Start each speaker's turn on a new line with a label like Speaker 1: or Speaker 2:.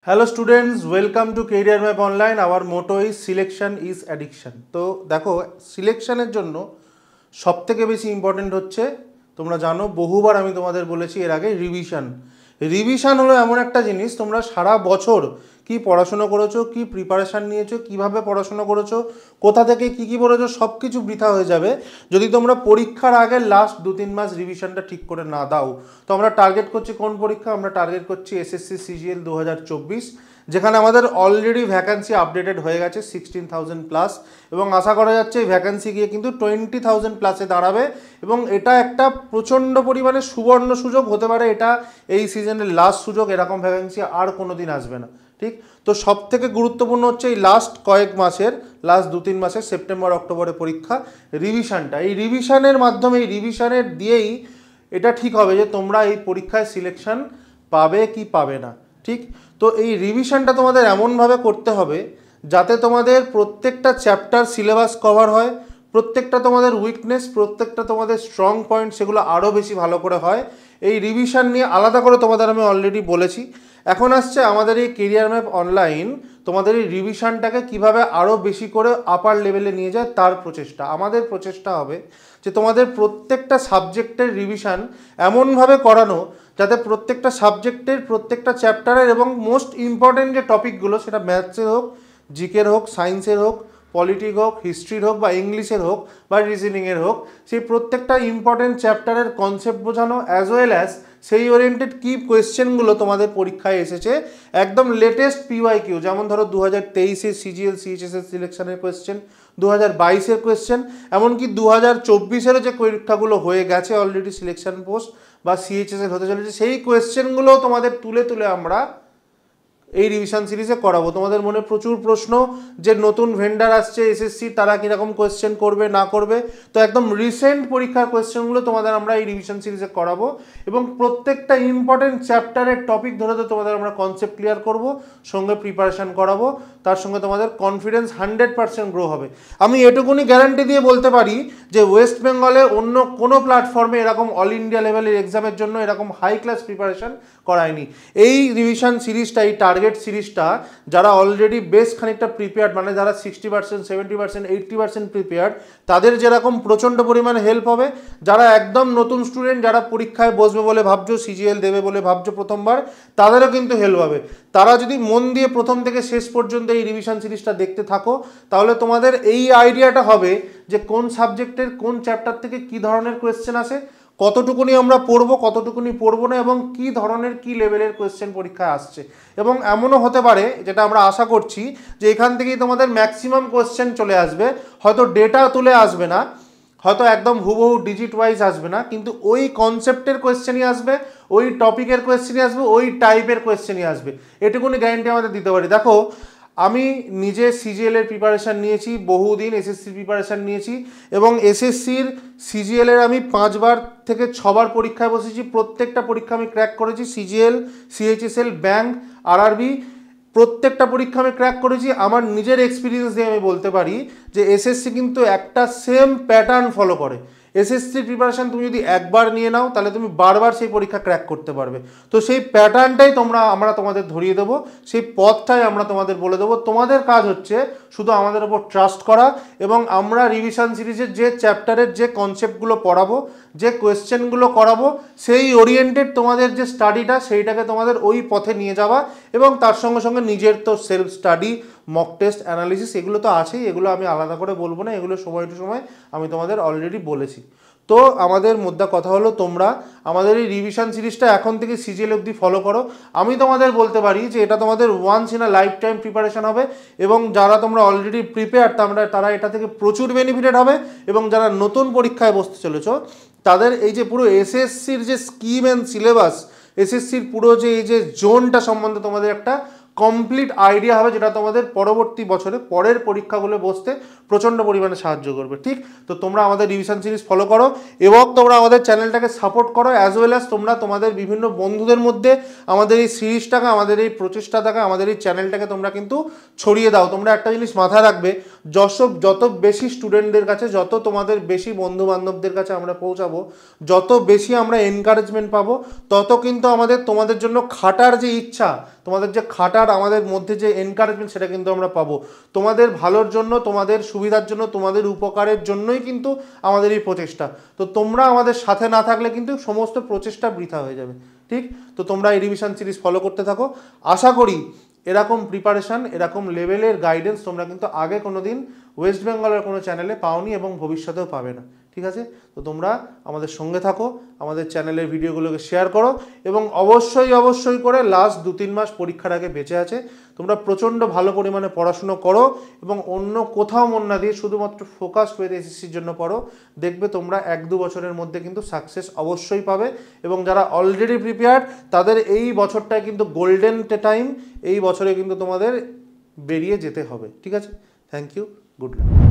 Speaker 1: Hello students, welcome to career map online. Hour Moto is selection is addiction. তো দেখো, সিলেকশনের জন্য সবথেকে বেশি ইম্পর্টেন্ট হচ্ছে, তোমরা জানো বহুবার আমি তোমাদের বলেছি এর আগে, রিভিশন। রিভিশন হলো এমন একটা জিনিস, তোমরা সারা বছর কি পড়াশুনো করেছো, কি প্রিপারেশান নিয়েছো, কিভাবে পড়াশুনো করেছো, কোথা থেকে কি কি পড়েছো, সব কিছু বৃথা হয়ে যাবে যদি তোমরা পরীক্ষার আগে লাস্ট 2-3 মাস রিভিশনটা ঠিক করে না দাও। তো আমরা টার্গেট করছি কোন পরীক্ষা? আমরা টার্গেট করছি এসএসসি সিজিএল 2024, যেখানে আমাদের অলরেডি ভ্যাকান্সি আপডেটেড হয়ে গেছে 16,000 প্লাস, এবং আশা করা যাচ্ছে এই ভ্যাকান্সি গিয়ে কিন্তু 20,000 প্লাসে দাঁড়াবে। এবং এটা একটা প্রচণ্ড পরিমাণে সুবর্ণ সুযোগ হতে পারে, এটা এই সিজনের লাস্ট সুযোগ, এরকম ভ্যাকান্সি আর কোনো দিন আসবে না। ঠিক, তো সব থেকে গুরুত্বপূর্ণ হচ্ছে এই লাস্ট কয়েক মাসের, লাস্ট 2-3 মাসের সেপ্টেম্বর অক্টোবরে পরীক্ষা, রিভিশনটা। এই রিভিশনের মাধ্যমে, এই রিভিশনের দিয়েই এটা ঠিক হবে যে তোমরা এই পরীক্ষায় সিলেকশন পাবে কি পাবে না। ঠিক, তো এই রিভিশনটা তোমাদের এমনভাবে করতে হবে যাতে তোমাদের প্রত্যেকটা চ্যাপ্টার সিলেবাস কভার হয়, প্রত্যেকটা তোমাদের উইকনেস, প্রত্যেকটা তোমাদের স্ট্রং পয়েন্ট, সেগুলো আরও বেশি ভালো করে হয়। এই রিভিশন নিয়ে আলাদা করে তোমাদের আমি অলরেডি বলেছি। এখন আসছে আমাদের এই কেরিয়ার ম্যাপ অনলাইন তোমাদের এই রিভিশনটাকে কিভাবে আরও বেশি করে আপার লেভেলে নিয়ে যায় তার প্রচেষ্টা। আমাদের প্রচেষ্টা হবে যে তোমাদের প্রত্যেকটা সাবজেক্টের রিভিশন এমনভাবে করানো যাতে প্রত্যেকটা সাবজেক্টের, প্রত্যেকটা চ্যাপ্টারের এবং মোস্ট ইম্পর্টেন্ট যে টপিকগুলো, সেটা ম্যাথসের হোক, জিকের হোক, সায়েন্সের হোক, পলিটিক হোক, হিস্ট্রির হোক, বা ইংলিশের হোক, বা রিজনিংয়ের হোক, সেই প্রত্যেকটা ইম্পর্টেন্ট চ্যাপ্টারের কনসেপ্ট বোঝানো, অ্যাজ ওয়েল অ্যাজ সেই ওরিয়েন্টেড কি কোয়েশ্চেনগুলো তোমাদের পরীক্ষায় এসেছে, একদম লেটেস্ট পিওয়াইকিউ, যেমন ধরো 2023-এর সিজিএল সিএইচএসের সিলেকশনের কোয়েশ্চেন, 2022-এর কোয়েশ্চেন, এমনকি 2024-এরও যে পরীক্ষাগুলো হয়ে গেছে অলরেডি, সিলেকশন পোস্ট বা সিএইচএসের হতে চলেছে, সেই কোয়েশ্চেনগুলো তোমাদের তুলে তুলে আমরা এই রিভিশন সিরিজে করাবো। তোমাদের মনে প্রচুর প্রশ্ন যে নতুন ভেন্ডার আসছে এসএসসি, তারা কীরকম কোয়েশ্চেন করবে না করবে, তো একদম রিসেন্ট পরীক্ষার কোয়েশ্চেনগুলো তোমাদের আমরা এই রিভিশন সিরিজে করাবো, এবং প্রত্যেকটা ইম্পর্টেন্ট চ্যাপ্টারের টপিক ধরে তো তোমাদের আমরা কনসেপ্ট ক্লিয়ার করব, সঙ্গে প্রিপারেশান করাবো, তার সঙ্গে তোমাদের কনফিডেন্স 100% গ্রো হবে। আমি এটুকুনি গ্যারান্টি দিয়ে বলতে পারি যে ওয়েস্ট বেঙ্গলে অন্য কোনো প্ল্যাটফর্মে এরকম অল ইন্ডিয়া লেভেলের এক্সামের জন্য এরকম হাই ক্লাস প্রিপারেশান করায়নি। এই রিভিশন সিরিজটা, এই টার্গেট সিরিজটা, যারা অলরেডি বেশ খানিকটা প্রিপেয়ার্ড, মানে যারা 60%, 70%, 80% প্রিপেয়ার্ড, তাদের যেরকম প্রচণ্ড পরিমাণে হেল্প হবে। যারা একদম নতুন স্টুডেন্ট, যারা পরীক্ষায় বসবে বলে ভাবছো, সিজিএল দেবে বলে ভাবছো প্রথমবার, তাদেরও কিন্তু হেল্প হবে। তারা যদি মন দিয়ে প্রথম থেকে শেষ পর্যন্ত এই রিভিশন সিরিজটা দেখতে থাকো, তাহলে তোমাদের এই আইডিয়াটা হবে যে কোন সাবজেক্টের কোন চ্যাপ্টার থেকে কী ধরনের কোয়েশ্চেন আসে, কতটুকুনি আমরা পড়বো, কতটুকুনি পড়বো না, এবং কী ধরনের কী লেভেলের কোয়েশ্চেন পরীক্ষায় আসছে। এবং এমনও হতে পারে, যেটা আমরা আশা করছি, যে এখান থেকেই তোমাদের ম্যাক্সিমাম কোয়েশ্চেন চলে আসবে। হয়তো ডেটা তুলে আসবে না, হয়তো একদম হুবহু ডিজিট ওয়াইজ আসবে না, কিন্তু ওই কনসেপ্টের কোয়েশ্চেনই আসবে, ওই টপিকের কোয়েশ্চেনই আসবে, ওই টাইপের কোয়েশ্চেনই আসবে। এটুকুনি গ্যারান্টি আমাদের দিতে পারি। দেখো, আমি নিজে সিজিএলের প্রিপারেশান নিয়েছি, বহুদিন এসএসসির প্রিপারেশান নিয়েছি, এবং এসএসসির সিজিএলের আমি 5বার থেকে 6বার পরীক্ষায় বসেছি। প্রত্যেকটা পরীক্ষা আমি ক্র্যাক করেছি, সিজিএল, সিএইচএসএল, ব্যাংক, আরআরবি, প্রত্যেকটা পরীক্ষা আমি ক্র্যাক করেছি। আমার নিজের এক্সপিরিয়েন্স দিয়ে আমি বলতে পারি যে এসএসসি কিন্তু একটা সেম প্যাটার্ন ফলো করে। এসএসসির প্রিপারেশান তুমি যদি একবার নিয়ে নাও, তাহলে তুমি বারবার সেই পরীক্ষা ক্র্যাক করতে পারবে। তো সেই প্যাটার্নটাই আমরা তোমাদের ধরিয়ে দেবো, সেই পথটাই আমরা তোমাদের বলে দেবো। তোমাদের কাজ হচ্ছে শুধু আমাদের ওপর ট্রাস্ট করা, এবং আমরা রিভিশন সিরিজের যে চ্যাপ্টারের যে কনসেপ্টগুলো পড়াবো, যে কোয়েশ্চেনগুলো করাবো, সেই ওরিয়েন্টেড তোমাদের যে স্টাডিটা, সেইটাকে তোমাদের ওই পথে নিয়ে যাওয়া, এবং তার সঙ্গে সঙ্গে নিজের তো self study, mock test, analysis, এগুলো তো আছেই। এগুলো আমি আলাদা করে বলবো না, এগুলো সময় টু সময় আমি তোমাদের অলরেডি বলেছি। তো আমাদের মোদ্দা কথা হলো, তোমরা আমাদের এই রিভিশন সিরিজটা এখন থেকে সিজিএল অবধি ফলো করো। আমি তোমাদের বলতে পারি যে এটা তোমাদের once in a lifetime preparation হবে, এবং যারা তোমরা অলরেডি প্রিপেয়ার, তারা এটা থেকে প্রচুর বেনিফিটেড হবে। এবং যারা নতুন পরীক্ষায় বসতে চলেছো, তাদের এই যে পুরো এসএসসির যে স্কিম অ্যান্ড সিলেবাস, এসএসসির পুরো যে এই যে জোনটা সম্বন্ধে তোমাদের একটা কমপ্লিট আইডিয়া হবে, যেটা তোমাদের পরবর্তী বছরে পরের পরীক্ষাগুলো বসতে প্রচণ্ড পরিমাণে সাহায্য করবে। ঠিক, তো তোমরা আমাদের রিভিশন সিরিজ ফলো করো, এবং তোমরা আমাদের চ্যানেলটাকে সাপোর্ট করো, অ্যাজ ওয়েল অ্যাজ তোমরা তোমাদের বিভিন্ন বন্ধুদের মধ্যে আমাদের এই সিরিজটাকে, আমাদের এই প্রচেষ্টাটাকে, আমাদের এই চ্যানেলটাকে তোমরা কিন্তু ছড়িয়ে দাও। তোমরা একটা জিনিস মাথায় রাখবে, যত বেশি স্টুডেন্টদের কাছে, যত তোমাদের বেশি বন্ধু বান্ধবদের কাছে আমরা পৌঁছাবো, যত বেশি আমরা এনকারেজমেন্ট পাবো, তত কিন্তু আমাদের তোমাদের জন্য খাটার যে ইচ্ছা, তোমাদের যে খাটার আমাদের মধ্যে যে এনকারেজমেন্ট সেটা কিন্তু আমরা পাবো। তোমাদের ভালোর জন্য, তোমাদের সুবিধার জন্য, তোমাদের উপকারের জন্যই কিন্তু আমাদের এই প্রচেষ্টা। তো তোমরা আমাদের সাথে না থাকলে কিন্তু সমস্ত প্রচেষ্টা বৃথা হয়ে যাবে। ঠিক, তো তোমরা এই রিভিশন সিরিজ ফলো করতে থাকো। আশা করি এরকম প্রিপারেশান, এরকম লেভেলের গাইডেন্স তোমরা কিন্তু আগে কোনো দিন ওয়েস্ট বেঙ্গলের কোনো চ্যানেলে পাওনি এবং ভবিষ্যতেও পাবে না। ঠিক আছে, তো তোমরা আমাদের সঙ্গে থাকো, আমাদের চ্যানেলের ভিডিওগুলোকে শেয়ার করো এবং অবশ্যই করে লাস্ট 2-3 মাস পরীক্ষার আগে বেঁচে আছে, তোমরা প্রচণ্ড ভালো পরিমাণে পড়াশুনো করো এবং অন্য কোথাও মন না দিয়ে শুধুমাত্র ফোকাসড ওয়েতে এসএসসির জন্য পড়ো। দেখবে তোমরা 1-2 বছরের মধ্যে কিন্তু সাকসেস অবশ্যই পাবে। এবং যারা অলরেডি প্রিপেয়ার্ড তাদের এই বছরটায় কিন্তু গোল্ডেন টাইম, এই বছরে কিন্তু তোমাদের বেরিয়ে যেতে হবে। ঠিক আছে, থ্যাংক ইউ, গুড লাক।